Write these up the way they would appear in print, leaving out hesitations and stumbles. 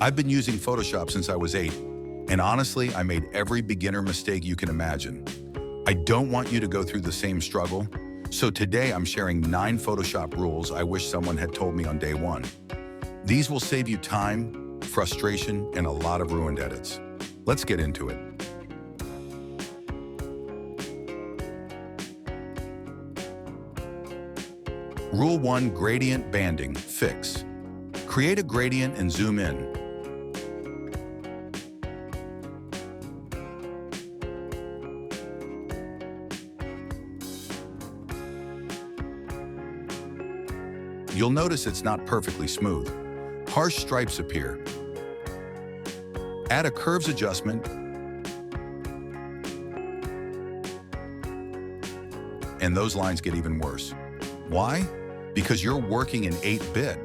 I've been using Photoshop since I was 8, and honestly, I made every beginner mistake you can imagine. I don't want you to go through the same struggle, so today I'm sharing 9 Photoshop rules I wish someone had told me on day 1. These will save you time, frustration, and a lot of ruined edits. Let's get into it. Rule 1: Gradient Banding. Fix. Create a gradient and zoom in. You'll notice it's not perfectly smooth. Harsh stripes appear. Add a curves adjustment and those lines get even worse. Why? Because you're working in 8-bit.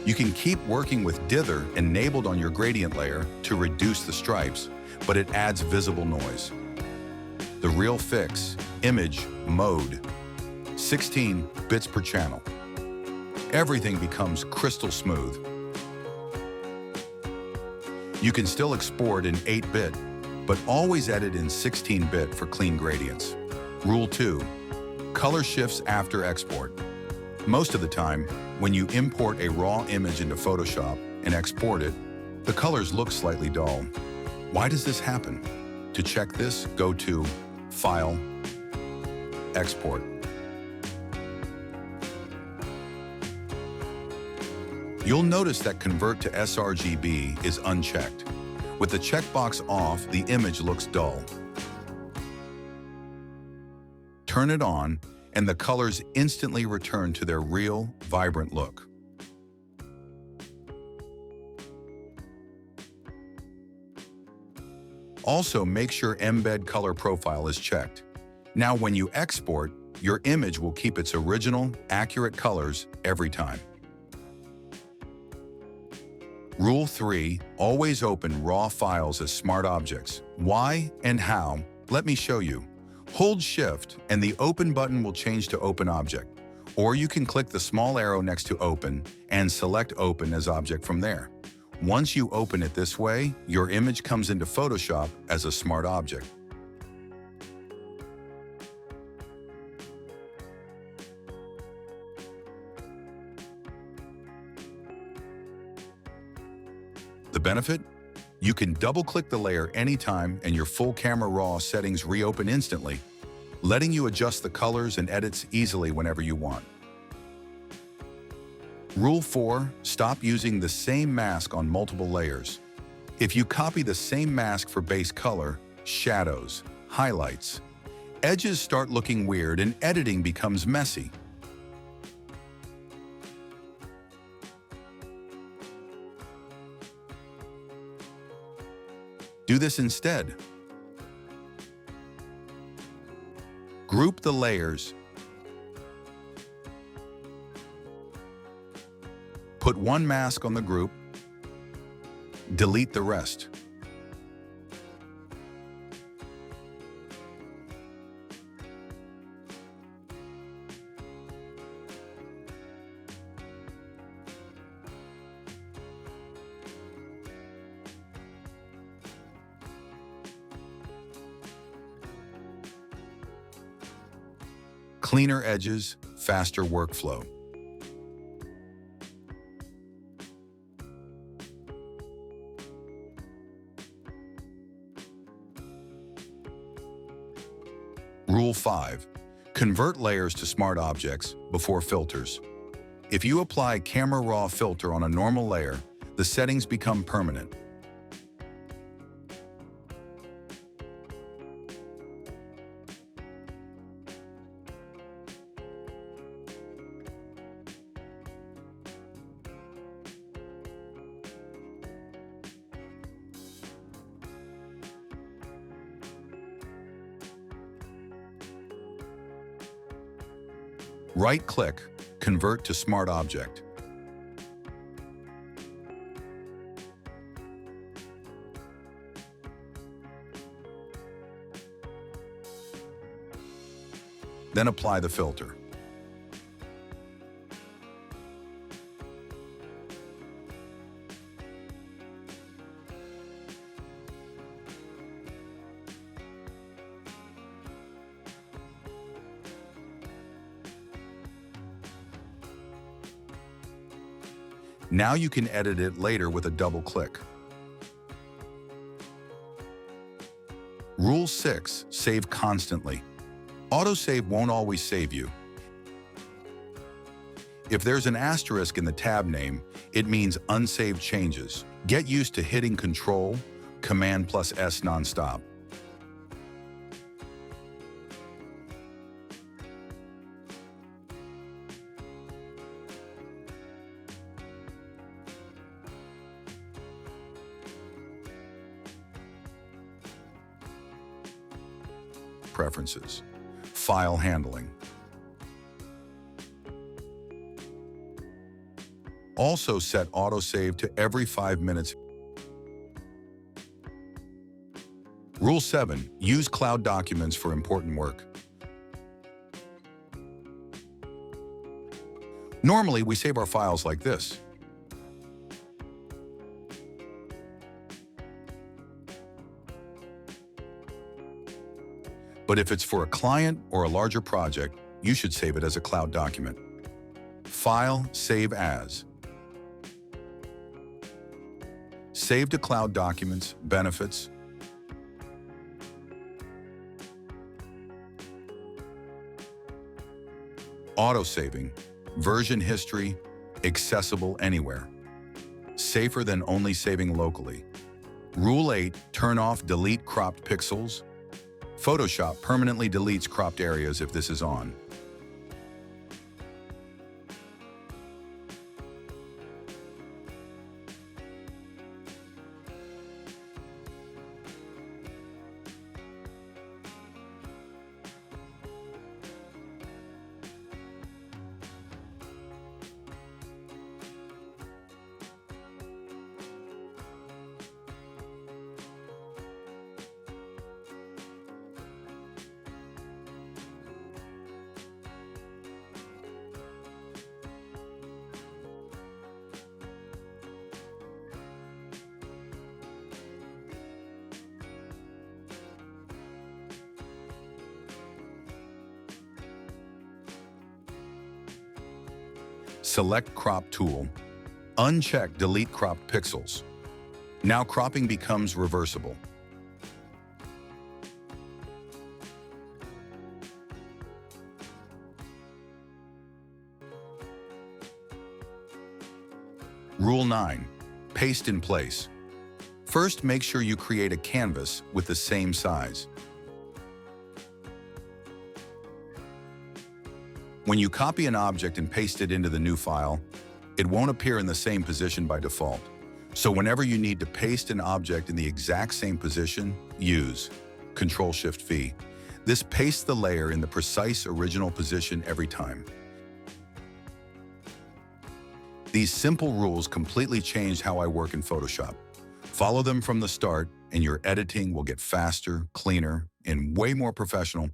You can keep working with dither enabled on your gradient layer to reduce the stripes, but it adds visible noise. The real fix: image mode. 16 bits per channel. Everything becomes crystal smooth. You can still export in 8-bit, but always edit in 16-bit for clean gradients. Rule 2: color shifts after export. Most of the time, when you import a raw image into Photoshop and export it, the colors look slightly dull. Why does this happen? To check this, go to File, Export. You'll notice that Convert to sRGB is unchecked. With the checkbox off, the image looks dull. Turn it on, and the colors instantly return to their real, vibrant look. Also, make sure Embed Color Profile is checked. Now, when you export, your image will keep its original, accurate colors every time. Rule 3: always open raw files as smart objects. Why and how? Let me show you. Hold Shift and the Open button will change to Open Object, or you can click the small arrow next to Open and select Open as Object from there. Once you open it this way, your image comes into Photoshop as a smart object. The benefit? You can double-click the layer anytime and your full camera raw settings reopen instantly, letting you adjust the colors and edits easily whenever you want. Rule 4: stop using the same mask on multiple layers. If you copy the same mask for base color, shadows, highlights, edges start looking weird and editing becomes messy. Do this instead. Group the layers. Put one mask on the group. Delete the rest. Cleaner edges, faster workflow. Rule 5: convert layers to smart objects before filters. If you apply Camera Raw filter on a normal layer, the settings become permanent. Right-click, Convert to Smart Object. then apply the filter. Now you can edit it later with a double click. Rule 6, save constantly. Autosave won't always save you. If there's an asterisk in the tab name, it means unsaved changes. Get used to hitting Control, Command plus S nonstop. Preferences. File handling. Also set autosave to every 5 minutes. Rule 7. Use cloud documents for important work. Normally, we save our files like this. But if it's for a client or a larger project, you should save it as a cloud document. File, Save As. Save to cloud documents, benefits. Auto-saving, version history, accessible anywhere. Safer than only saving locally. Rule 8, turn off delete cropped pixels. Photoshop permanently deletes cropped areas if this is on. Select Crop Tool. Uncheck Delete Cropped Pixels. Now cropping becomes reversible. Rule 9. Paste in place. First, make sure you create a canvas with the same size. When you copy an object and paste it into the new file, it won't appear in the same position by default. So whenever you need to paste an object in the exact same position, use Ctrl-Shift-V. This pastes the layer in the precise original position every time. These simple rules completely changed how I work in Photoshop. Follow them from the start, and your editing will get faster, cleaner, and way more professional